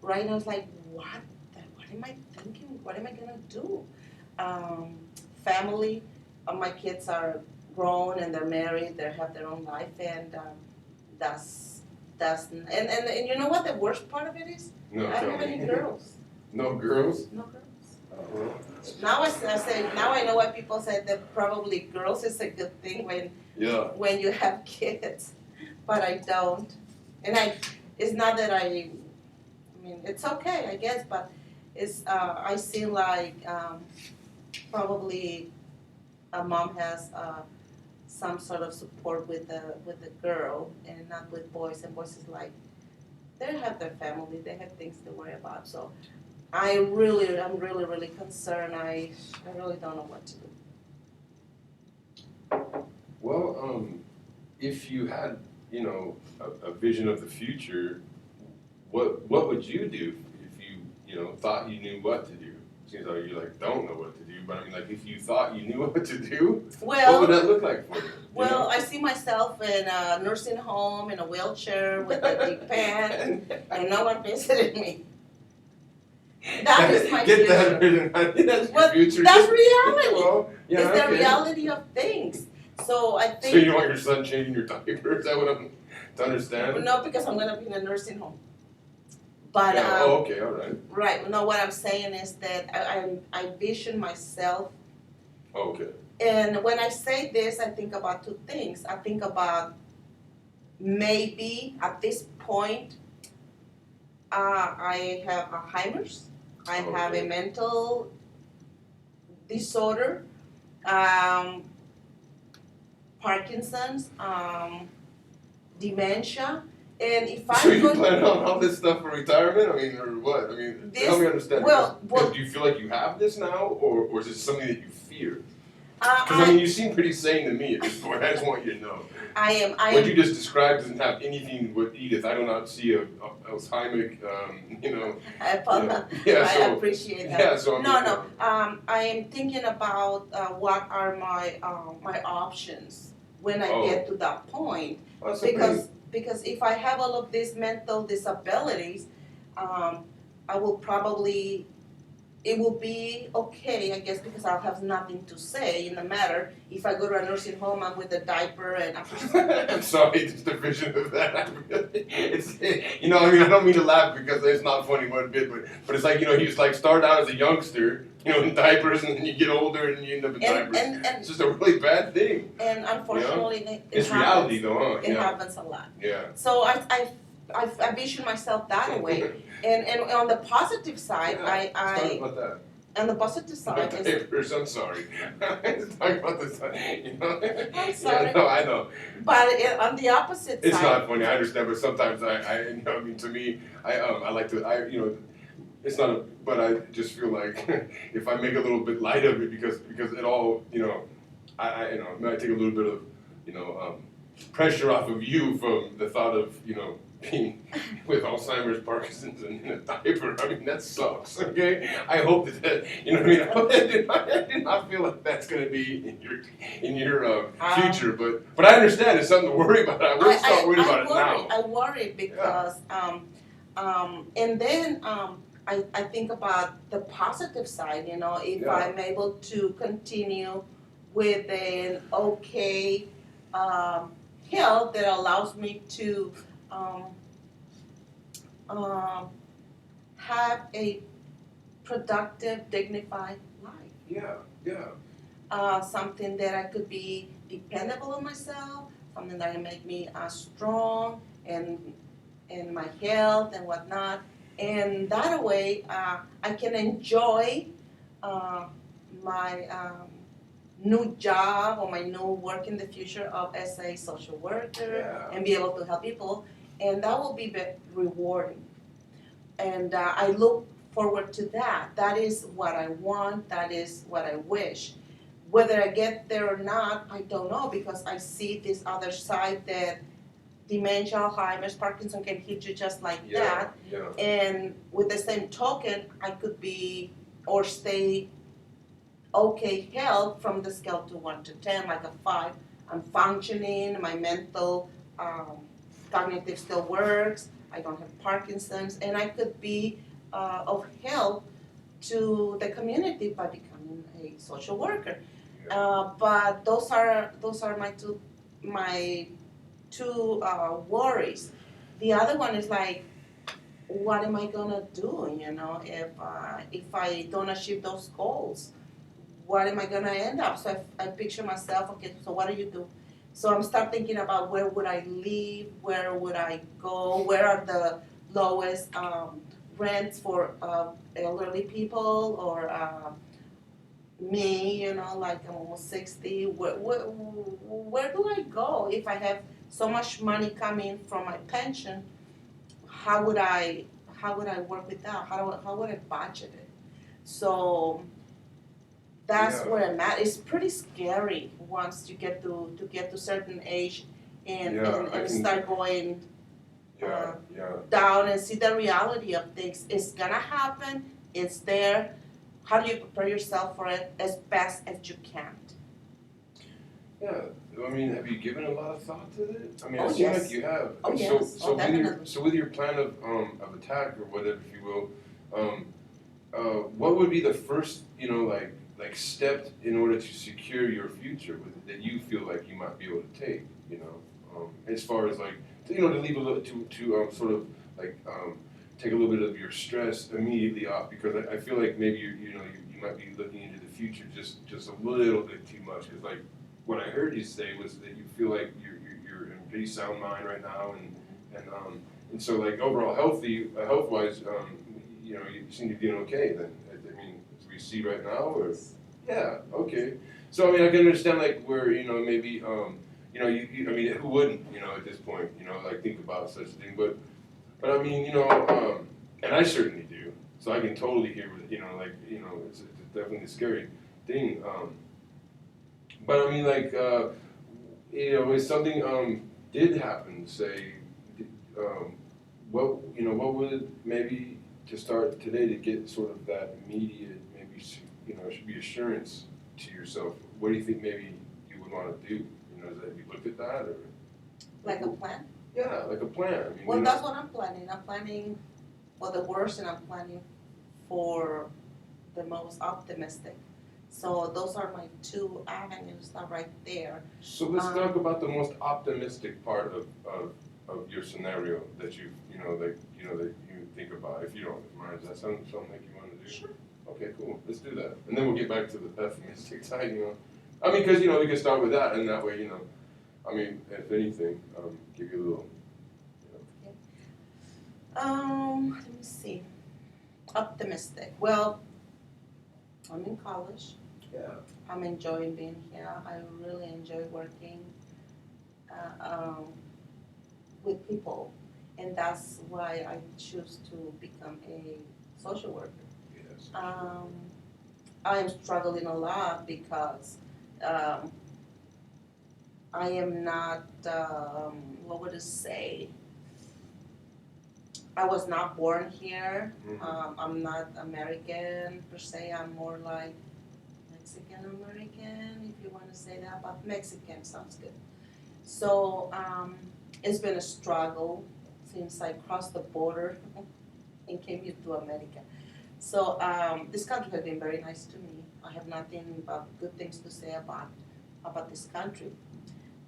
right now it's like, what am I thinking? What am I gonna do? Family, my kids are grown and they're married. They have their own life, and that's and you know what the worst part of it is? No, I don't have any girls. No girls? No girls. Now I say now I know why people say that probably girls is a good thing when you have kids, but I don't, and it's not that I mean it's okay I guess, but it's I see like probably a mom has some sort of support with the girl and not with boys, and boys is like they have their family, they have things to worry about, so. I'm really concerned. I really don't know what to do. Well, if you had, a vision of the future, what would you do if you thought you knew what to do? Seems like you don't know what to do, but I mean, like if you thought you knew what to do, what would that look like for you? Well, I see myself in a nursing home in a wheelchair with a big pen, and no one visited me. That is my Get future. That's your future. That's reality. Well, yeah, it's the reality of things. So I think. So you don't want your son changing your diaper? Is that what I'm to understand? No, because I'm going to be in a nursing home. But okay, all right. Right. No, what I'm saying is that I vision myself. Okay. And when I say this, I think about two things. I think about maybe at this point, I have Alzheimer's. I have a mental disorder, Parkinson's, dementia, and if So you plan on all this stuff for retirement? I mean, or what? I mean, help me understand. Well, do you feel like you have this now, or is it something that you fear? Because I mean, you seem pretty sane to me at this point. I just want you to know. I am. What you just described doesn't have anything with Edith. I do not see a Alzheimer, I apologize. I appreciate that. Yeah, so I am thinking about what are my options when I get to that point. Because if I have all of these mental disabilities, I will probably. It will be okay, I guess, because I'll have nothing to say in the matter. If I go to a nursing home, I'm with a diaper and I'm sorry, just a vision of that. It's, I mean, I don't mean to laugh because it's not funny one bit, but it's like, you just like start out as a youngster, in diapers, and then you get older and you end up in diapers. And it's just a really bad thing. And unfortunately, it's reality, though, huh? It happens a lot. Yeah. So I vision myself that way. And on the positive side, Let's talk about that. On the positive side is diapers, I'm sorry. Let's talk about this. I'm sorry. Yeah, no, I know. But on the opposite side, it's not funny. I understand, but sometimes I mean, to me, I like to, it's not but I just feel like if I make a little bit light of it because it all, I might take a little bit of, pressure off of you from the thought of, being with Alzheimer's, Parkinson's, and in a diaper. I mean, that sucks, okay? I hope that, I mean, I do not feel like that's going to be in your future, but I understand it's something to worry about. I wouldn't start worrying about it now. I worry because, and then I think about the positive side, if I'm able to continue with an okay health that allows me to have a productive, dignified life. Yeah. Something that I could be dependable on myself, something that can make me strong and my health and whatnot. And that way, I can enjoy my new job or my new work in the future as a social worker and be able to help people. And that will be rewarding. And I look forward to that. That is what I want. That is what I wish. Whether I get there or not, I don't know, because I see this other side that dementia, Alzheimer's, Parkinson can hit you just like that. Yeah. And with the same token, I could be or stay okay health from the scale to 1 to 10, like a 5. I'm functioning, my mental cognitive still works. I don't have Parkinson's, and I could be of help to the community by becoming a social worker. But those are my two worries. The other one is like, what am I gonna do? If I don't achieve those goals, what am I gonna end up? So I picture myself. Okay, so what do you do? So I'm start thinking about where would I live, where would I go, where are the lowest rents for elderly people or me, like I'm almost 60. Where do I go if I have so much money coming from my pension? How would I how would I work with that? How would I budget it? So that's Yeah. where I'm at. It's pretty scary once you get to certain age and Yeah, and, I and can. start going Yeah, yeah. down and see the reality of things. It's gonna happen. It's there. How do you prepare yourself for it as best as you can? Yeah, I mean, have you given a lot of thought to it? I mean, Oh, it seems yes. like you have. Oh, And yes. So Oh, definitely. so with your plan of attack or whatever, if you will, what would be the first, like step in order to secure your future that you feel like you might be able to take, as far as like, to leave a little to sort of like take a little bit of your stress immediately off, because I feel like maybe you might be looking into the future just a little bit too much, because like what I heard you say was that you feel like you're in pretty sound mind right now, and so like overall health wise, you seem to be doing okay then. I mean, as we see right now, or yeah, okay. So I mean, I can understand like where maybe I mean, who wouldn't at this point like think about such a thing, but I mean and I certainly do. So I can totally hear what like it's definitely a scary thing. But I mean, like, if something did happen, say, what would it maybe to start today to get sort of that immediate, maybe should be assurance to yourself? What do you think maybe you would want to do? Have you looked at that or? Like a plan? Yeah, like a plan. I mean, Well, that's what I'm planning. I'm planning for the worst and I'm planning for the most optimistic. So those are my two avenues that right there. So let's talk about the most optimistic part of your scenario that that you think about, if you don't mind. Does that something like you want to do? Sure. Okay, cool. Let's do that, and then we'll get back to the pessimistic side. I mean, because we can start with that, and that way, I mean, if anything, give you a little. Let me see. Optimistic. Well, I'm in college. Yeah. I'm enjoying being here. I really enjoy working with people, and that's why I choose to become a social worker. Yes. I am struggling a lot because um, I am not, what would I say? I was not born here. Mm-hmm. I'm not American per se. I'm more like Mexican American, if you want to say that, but Mexican sounds good. So it's been a struggle since I crossed the border and came here to America. So this country has been very nice to me. I have nothing but good things to say about this country.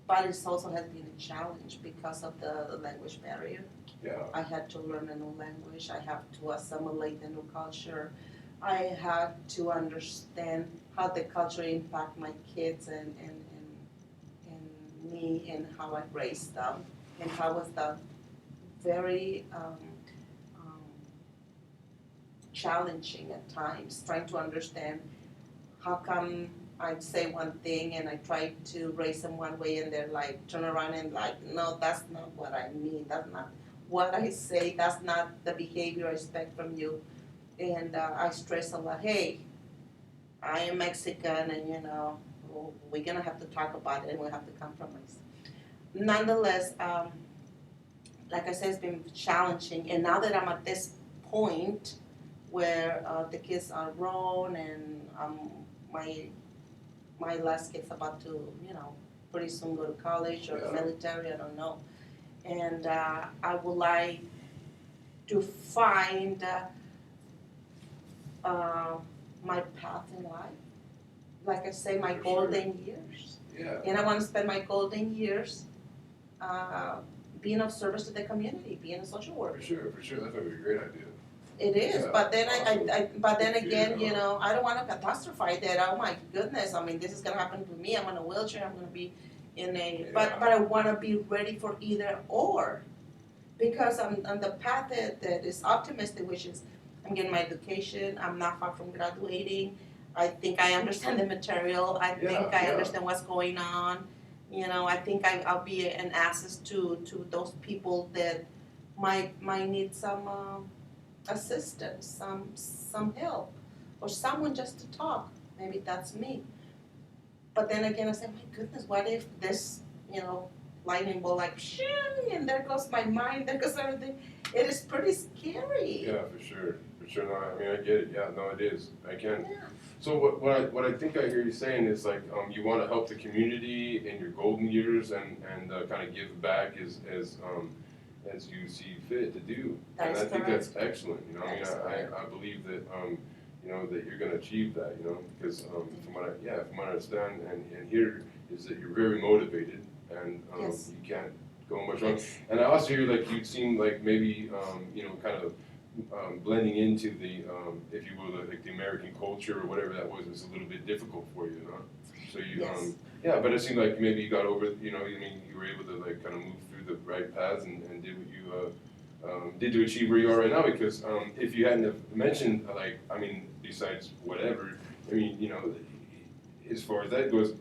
But it also has been a challenge because of the language barrier. Yeah. I had to learn a new language. I have to assimilate the new culture. I had to understand how the culture impact my kids and me and how I raised them. And how was that very um, challenging at times, trying to understand how come I say one thing and I try to raise them one way and they're like turn around and like, no, that's not what I mean. That's not what I say. That's not the behavior I expect from you. And I stress a lot. Hey, I am Mexican, and we're gonna have to talk about it, and we have to compromise. Nonetheless, like I said, it's been challenging. And now that I'm at this point where the kids are grown and my my last kid's about to, pretty soon go to college or Yeah. military, I don't know. And I would like to find my path in life. Like I say, my For golden years. Yeah. And I want to spend my golden years being of service to the community, being a social worker. For sure, that's gonna be a great idea. It is, Yeah, but then awesome. but then Good for you, again, you huh? know, I don't want to catastrophize that. Oh my goodness! I mean, this is gonna happen to me. I'm in a wheelchair. I'm gonna be in a. Yeah. But I want to be ready for either or, because I'm on the path that is optimistic, which is I'm getting my education. I'm not far from graduating. I think I understand the material. I think I Yeah. understand what's going on. You know, I think I'll be an asset to those people that might need some. Assistance, some help, or someone just to talk. Maybe that's me. But then again, I say, my goodness, what if this, you know, lightning bolt like shing, and there goes my mind, there goes everything. It is pretty scary. Yeah, for sure. No, I mean, I get it. Yeah, no, it is. I can. Yeah. So what I think I hear you saying is like you want to help the community in your golden years and kind of give back as you see fit to do. That and is I think correct. that's excellent. You know, I mean, That is correct. I believe that you know that you're going to achieve that. You know, because from what I understand and hear is that you're very motivated and Yes. you can't go much wrong. Yes. And I also hear like you seem like maybe you know kind of blending into the, if you will, like the American culture or whatever that was a little bit difficult for you, huh? So you, Yes. yeah, but it seemed like maybe you got over, you know, I mean, you were able to like kind of move through the right paths and did what you did to achieve where you are right now. Because if you hadn't have mentioned, like, I mean, besides whatever, I mean, you know, as far as that goes,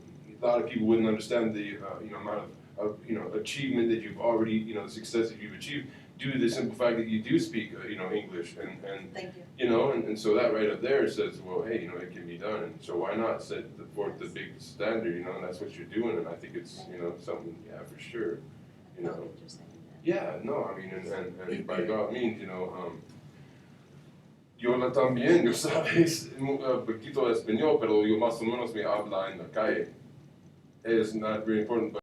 a lot of people wouldn't understand the, you know, amount of you know, achievement that you've already, you know, the success that you've achieved due to the simple fact that you do speak, you know, English, and Thank you. you know, and so that right up there says, well, hey, you know, it can be done, and so why not set forth the big standard, you know, and that's what you're doing, and I think it's, you know, something, yeah, for sure, you No, know. you're saying that. Yeah, no, I mean, and by God means, you know, yo también, yo sabes un poquito de español, pero yo más o menos me habla en la calle. It's not very important, but